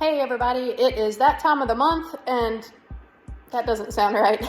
Hey everybody, it is that time of the month, and that doesn't sound right.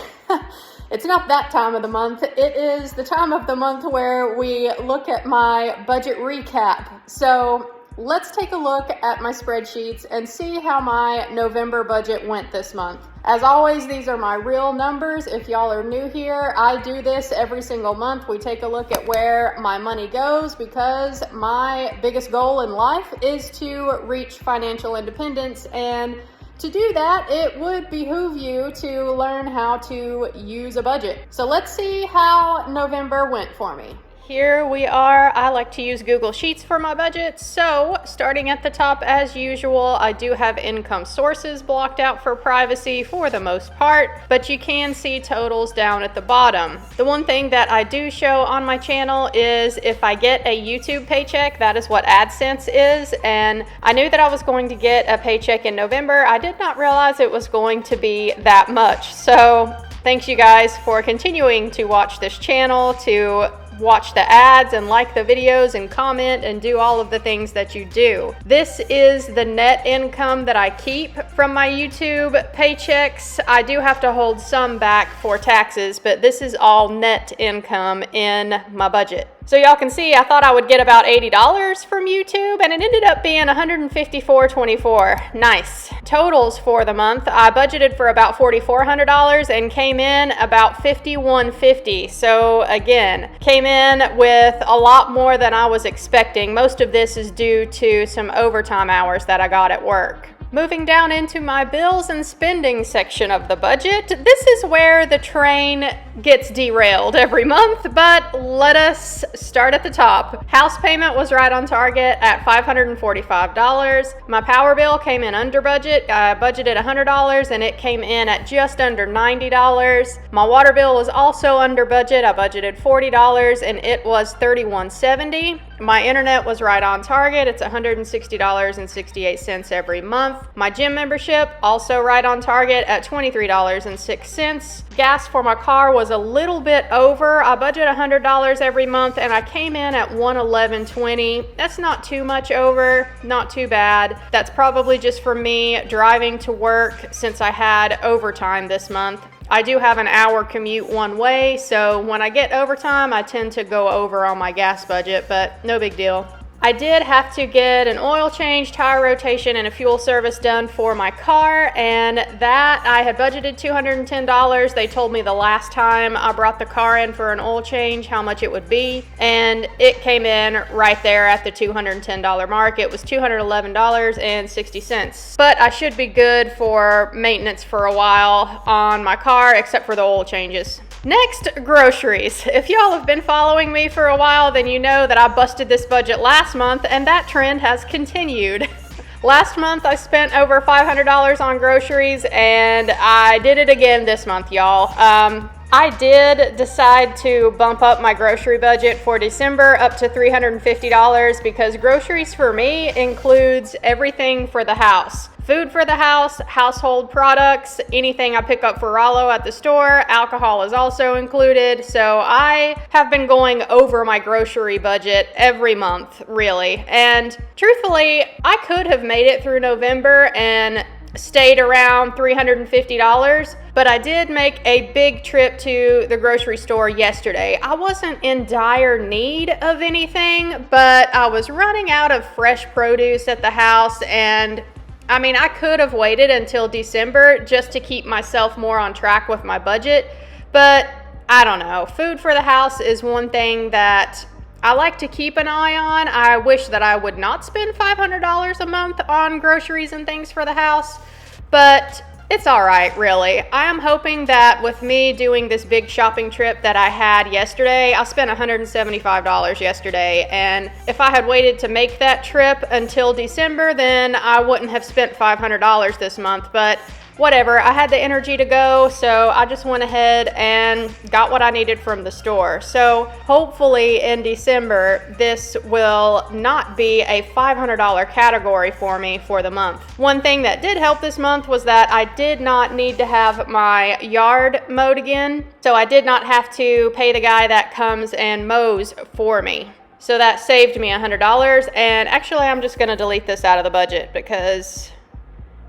It's not that time of the month. It is the time of the month where we look at my budget recap. So let's take a look at my spreadsheets and see how my November budget went this month. As always, these are my real numbers. If y'all are new here, I do this every single month. We take a look at where my money goes because my biggest goal in life is to reach financial independence. And to do that, it would behoove you to learn how to use a budget. So let's see how November went for me. Here we are. I like to use Google Sheets for my budget. So starting at the top as usual, I do have income sources blocked out for privacy for the most part, but you can see totals down at the bottom. The one thing that I do show on my channel is if I get a YouTube paycheck, that is what AdSense is. And I knew that I was going to get a paycheck in November. I did not realize it was going to be that much. So thanks you guys for continuing to watch this channel, to watch the ads and like the videos and comment and do all of the things that you do. This is the net income that I keep from my YouTube paychecks. I do have to hold some back for taxes, but this is all net income in my budget. So y'all can see I thought I would get about $80 from YouTube and it ended up being $154.24. Nice. Totals for the month, I budgeted for about $4,400 and came in about $5,150. So again, came in with a lot more than I was expecting. Most of this is due to some overtime hours that I got at work. Moving down into my bills and spending section of the budget, this is where the train gets derailed every month, but let us start at the top. House payment was right on target at $545. My power bill came in under budget. I budgeted $100 and it came in at just under $90. My water bill was also under budget. I budgeted $40 and it was $31.70. My internet was right on target. It's $160.68 every month. My gym membership also right on target at $23.06. Gas for my car was a little bit over. I budget $100 every month and I came in at $111.20. That's not too much over, not too bad. That's probably just for me driving to work since I had overtime this month. I do have an hour commute one way, so when I get overtime, I tend to go over on my gas budget, but no big deal. I did have to get an oil change, tire rotation, and a fuel service done for my car, and that I had budgeted $210. They told me the last time I brought the car in for an oil change how much it would be, and it came in right there at the $210 mark. It was $211.60. But I should be good for maintenance for a while on my car, except for the oil changes. Next, groceries. If y'all have been following me for a while, then you know that I busted this budget last month and that trend has continued. Last month I spent over $500 on groceries and I did it again this month, y'all. I did decide to bump up my grocery budget for December up to $350 because groceries for me includes everything for the house. Food for the house, household products, anything I pick up for Rollo at the store, alcohol is also included. So I have been going over my grocery budget every month, really. And truthfully, I could have made it through November and stayed around $350, but I did make a big trip to the grocery store yesterday. I wasn't in dire need of anything, but I was running out of fresh produce at the house, and I mean, I could have waited until December just to keep myself more on track with my budget, but I don't know. Food for the house is one thing that I like to keep an eye on. I wish that I would not spend $500 a month on groceries and things for the house, but it's all right, really. I am hoping that with me doing this big shopping trip that I had yesterday, I spent $175 yesterday, and if I had waited to make that trip until December, then I wouldn't have spent $500 this month, but whatever, I had the energy to go, so I just went ahead and got what I needed from the store. So hopefully in December, this will not be a $500 category for me for the month. One thing that did help this month was that I did not need to have my yard mowed again, so I did not have to pay the guy that comes and mows for me. So that saved me $100, and actually I'm just gonna delete this out of the budget because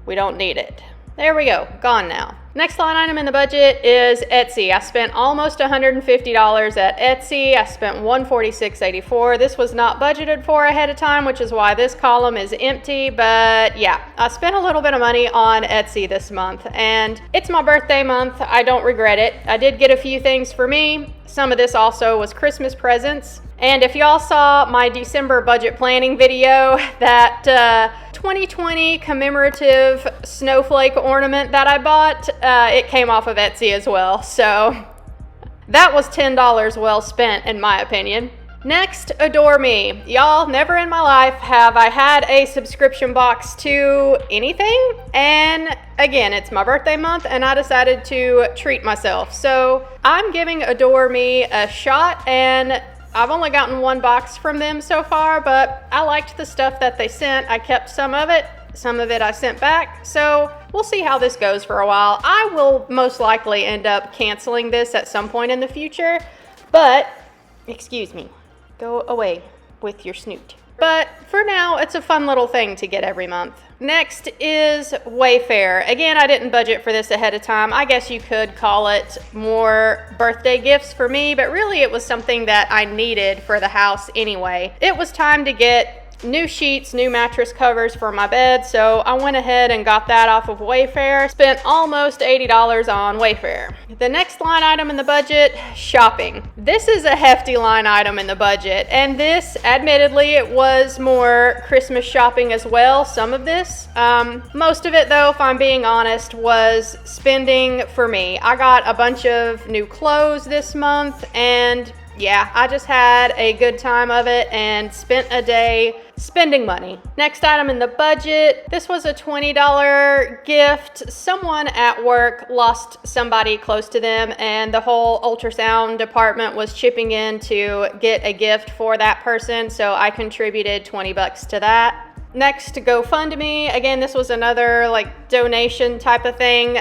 We don't need it. There we go, gone now. Next line item in the budget is Etsy. I spent almost $150 at Etsy. I spent $146.84. This was not budgeted for ahead of time, which is why this column is empty. But yeah, I spent a little bit of money on Etsy this month, and it's my birthday month. I don't regret it. I did get a few things for me. Some of this also was Christmas presents. And if y'all saw my December budget planning video, that 2020 commemorative snowflake ornament that I bought, it came off of Etsy as well. So that was $10 well spent, in my opinion. Next, Adore Me. Y'all, never in my life have I had a subscription box to anything. And again, it's my birthday month and I decided to treat myself. So I'm giving Adore Me a shot, and I've only gotten one box from them so far, but I liked the stuff that they sent. I kept some of it I sent back. So we'll see how this goes for a while. I will most likely end up canceling this at some point in the future, but excuse me, go away with your snoot. But for now, it's a fun little thing to get every month. Next is Wayfair. Again, I didn't budget for this ahead of time. I guess you could call it more birthday gifts for me, but really it was something that I needed for the house anyway. It was time to get new sheets, new mattress covers for my bed, so I went ahead and got that off of Wayfair. Spent almost $80 on Wayfair. The next line item in the budget, shopping. This is a hefty line item in the budget, and this, admittedly, it was more Christmas shopping as well, some of this. Most of it, though, if I'm being honest, was spending for me. I got a bunch of new clothes this month, and yeah, I just had a good time of it and spent a day spending money. Next item in the budget, this was a $20 gift. Someone at work lost somebody close to them, and the whole ultrasound department was chipping in to get a gift for that person, so I contributed $20 to that. Next, GoFundMe. Again, this was another donation type of thing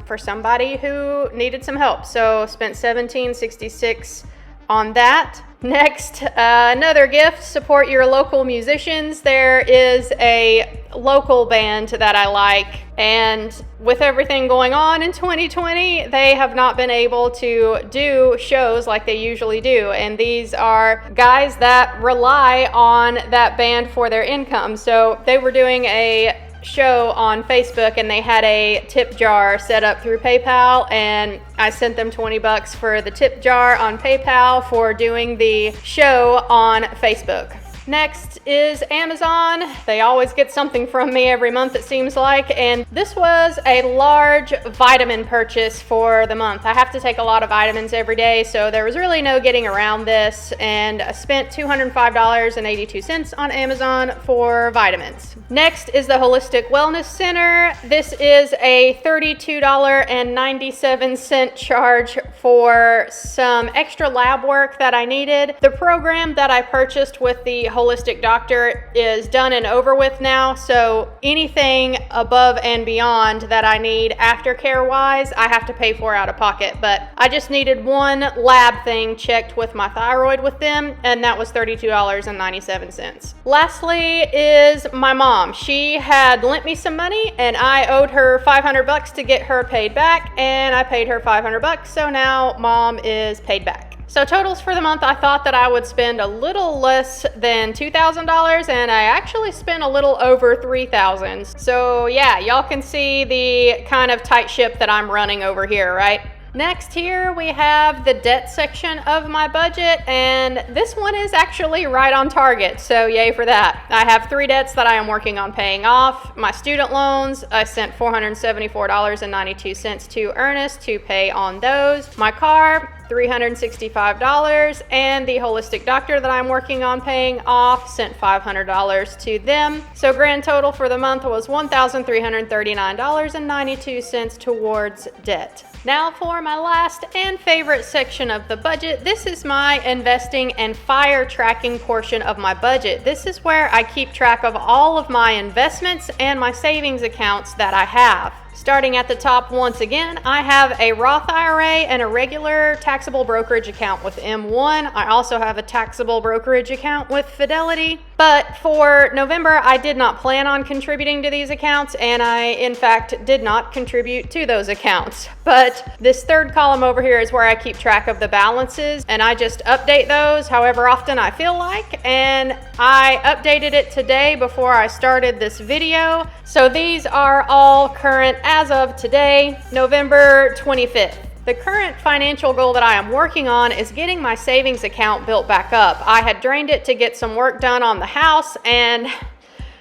for somebody who needed some help, so spent $17.66 on that. Next, another gift, support your local musicians. There is a local band that I like, and with everything going on in 2020, they have not been able to do shows like they usually do, and these are guys that rely on that band for their income. So they were doing a show on Facebook, and they had a tip jar set up through PayPal, and I sent them $20 for the tip jar on PayPal for doing the show on Facebook. Next is Amazon. They always get something from me every month, it seems like, and this was a large vitamin purchase for the month. I have to take a lot of vitamins every day, so there was really no getting around this, and I spent $205.82 on Amazon for vitamins. Next is the Holistic Wellness Center. This is a $32.97 charge for some extra lab work that I needed. The program that I purchased with the holistic doctor is done and over with now, so anything above and beyond that I need aftercare wise, I have to pay for out of pocket. But I just needed one lab thing checked with my thyroid with them, and that was $32.97. Lastly is my mom. She had lent me some money, and I owed her $500 to get her paid back, and I paid her $500, so now mom is paid back. So totals for the month, I thought that I would spend a little less than $2,000, and I actually spent a little over $3,000. So yeah, y'all can see the kind of tight ship that I'm running over here, right? Next here we have the debt section of my budget, and this one is actually right on target, so yay for that. I have 3 debts that I am working on paying off. My student loans, I sent $474.92 to Ernest to pay on those. My car, $365, and the holistic doctor that I'm working on paying off, sent $500 to them. So grand total for the month was $1,339.92 towards debt. Now for my last and favorite section of the budget. This is my investing and fire tracking portion of my budget. This is where I keep track of all of my investments and my savings accounts that I have. Starting at the top once again, I have a Roth IRA and a regular taxable brokerage account with M1. I also have a taxable brokerage account with Fidelity. But for November, I did not plan on contributing to these accounts, and I, in fact, did not contribute to those accounts. But this third column over here is where I keep track of the balances, and I just update those however often I feel like, and I updated it today before I started this video. So these are all current as of today, November 25th. The current financial goal that I am working on is getting my savings account built back up. I had drained it to get some work done on the house, and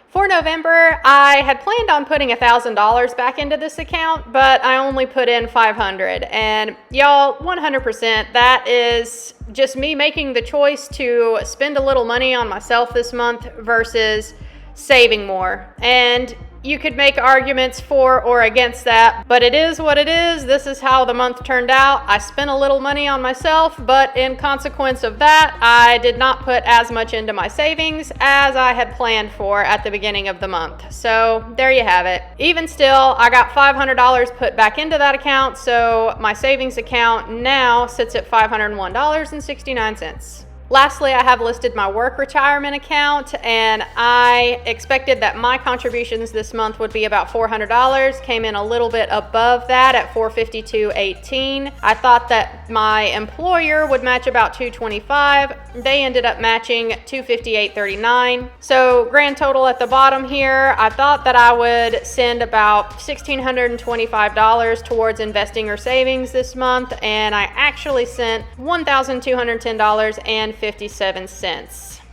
for November, I had planned on putting $1,000 back into this account, but I only put in $500. And y'all, 100%, that is just me making the choice to spend a little money on myself this month versus saving more. And you could make arguments for or against that, but it is what it is. This is how the month turned out. I spent a little money on myself, but in consequence of that, I did not put as much into my savings as I had planned for at the beginning of the month. So there you have it. Even still, I got $500 put back into that account, so my savings account now sits at $501.69. Lastly, I have listed my work retirement account, and I expected that my contributions this month would be about $400. Came in a little bit above that at $452.18. I thought that my employer would match about $225. They ended up matching $258.39. So grand total at the bottom here, I thought that I would send about $1,625 towards investing or savings this month, and I actually sent $1,210.57.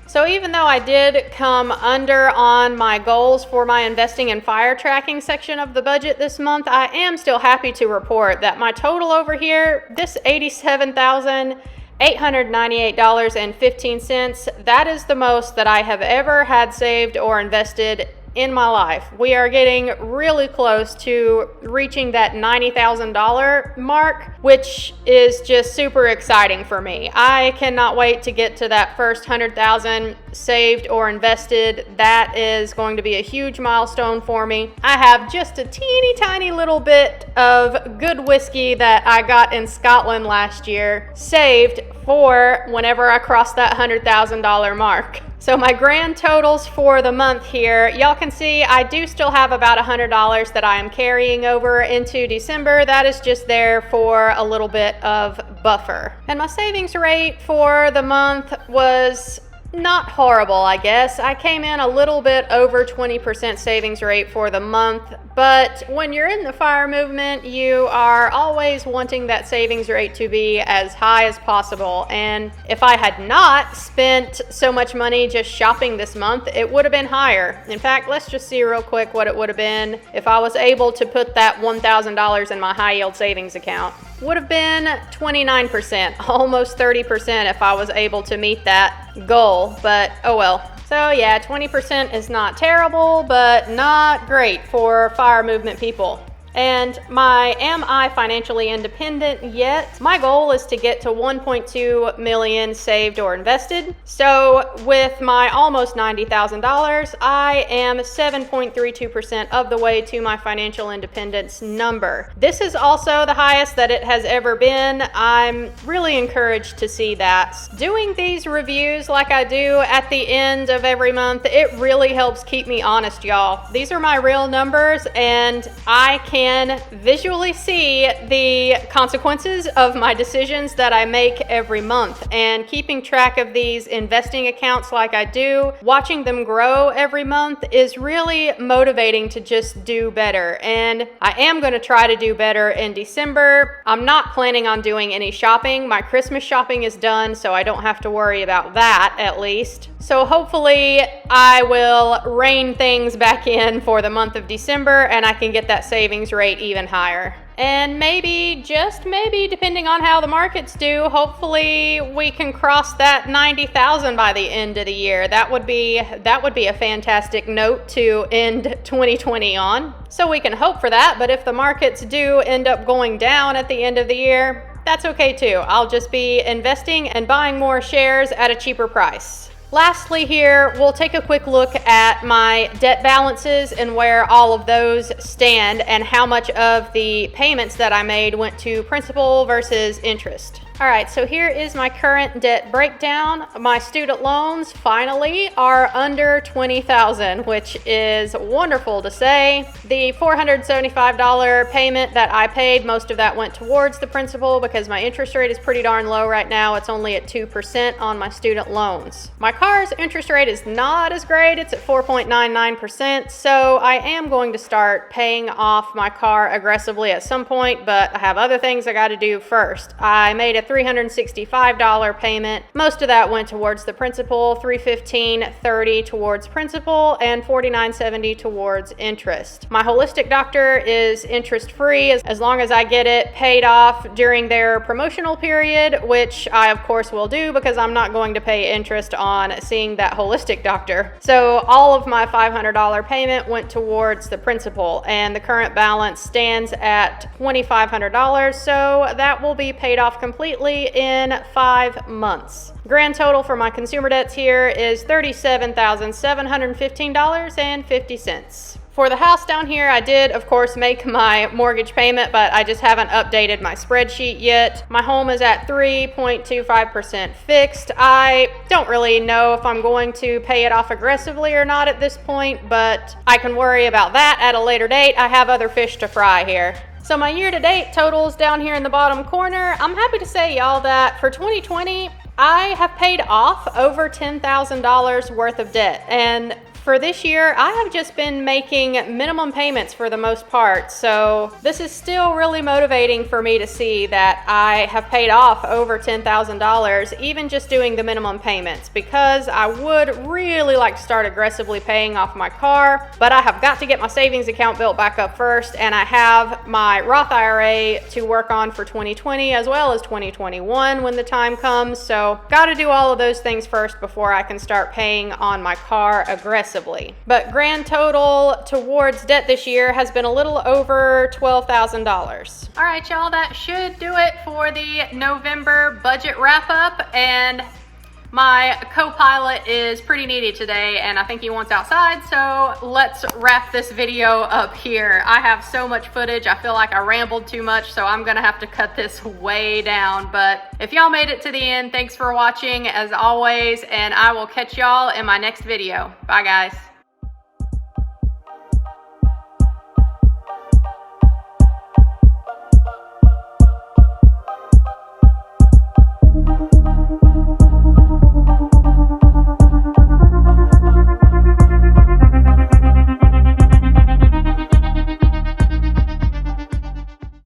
So even though I did come under on my goals for my investing and fire tracking section of the budget this month, I am still happy to report that my total over here, this $87,898.15, that is the most that I have ever had saved or invested in my life. We are getting really close to reaching that $90,000 mark, which is just super exciting for me. I cannot wait to get to that first $100,000 saved or invested. That is going to be a huge milestone for me. I have just a teeny tiny little bit of good whiskey that I got in Scotland last year saved for whenever I cross that $100,000 mark. So my grand totals for the month here, y'all can see I do still have about $100 that I am carrying over into December. That is just there for a little bit of buffer. And my savings rate for the month was not horrible, I guess. I came in a little bit over 20% savings rate for the month, but when you're in the fire movement, you are always wanting that savings rate to be as high as possible. And if I had not spent so much money just shopping this month, it would have been higher. In fact, let's just see real quick what it would have been if I was able to put that $1,000 in my high yield savings account. Would have been 29%, almost 30% if I was able to meet that goal, but oh well. So yeah, 20% is not terrible, but not great for fire movement people. And am I financially independent yet? My goal is to get to 1.2 million saved or invested. So with my almost $90,000, I am 7.32% of the way to my financial independence number. This is also the highest that it has ever been. I'm really encouraged to see that. Doing these reviews like I do at the end of every month, it really helps keep me honest, y'all. These are my real numbers, and I can visually see the consequences of my decisions that I make every month. And keeping track of these investing accounts like I do, watching them grow every month is really motivating to just do better. And I am going to try to do better in December. I'm not planning on doing any shopping. My Christmas shopping is done, so I don't have to worry about that at least. So hopefully I will rein things back in for the month of December, and I can get that savings rate even higher. And maybe, just maybe, depending on how the markets do, hopefully we can cross that 90,000 by the end of the year. That would be a fantastic note to end 2020 on. So we can hope for that, but if the markets do end up going down at the end of the year, that's okay too. I'll just be investing and buying more shares at a cheaper price. Lastly here, we'll take a quick look at my debt balances and where all of those stand and how much of the payments that I made went to principal versus interest. All right, so here is my current debt breakdown. My student loans finally are under $20,000, which is wonderful to say. The $475 payment that I paid, most of that went towards the principal because my interest rate is pretty darn low right now. It's only at 2% on my student loans. My car's interest rate is not as great. It's at 4.99%, so I am going to start paying off my car aggressively at some point, but I have other things I got to do first. I made a $365 payment. Most of that went towards the principal, $315.30 towards principal, and $49.70 towards interest. My holistic doctor is interest-free as long as I get it paid off during their promotional period, which I of course will do because I'm not going to pay interest on seeing that holistic doctor. So all of my $500 payment went towards the principal, and the current balance stands at $2,500, so that will be paid off completely in 5 months. Grand total for my consumer debts here is $37,715.50. For the house down here, I did, of course, make my mortgage payment, but I just haven't updated my spreadsheet yet. My home is at 3.25% fixed. I don't really know if I'm going to pay it off aggressively or not at this point, but I can worry about that at a later date. I have other fish to fry here. So my year-to-date totals down here in the bottom corner, I'm happy to say, y'all, that for 2020, I have paid off over $10,000 worth of debt. And for this year, I have just been making minimum payments for the most part. So this is still really motivating for me to see that I have paid off over $10,000, even just doing the minimum payments, because I would really like to start aggressively paying off my car, but I have got to get my savings account built back up first, and I have my Roth IRA to work on for 2020 as well as 2021 when the time comes. So got to do all of those things first before I can start paying on my car aggressively. But grand total towards debt this year has been a little over $12,000. All right, y'all, that should do it for the November budget wrap up. And my co-pilot is pretty needy today, and I think he wants outside, so let's wrap this video up here. I have so much footage. I feel like I rambled too much, so I'm gonna have to cut this way down. But if y'all made it to the end, thanks for watching as always, and I will catch y'all in my next video. Bye, guys.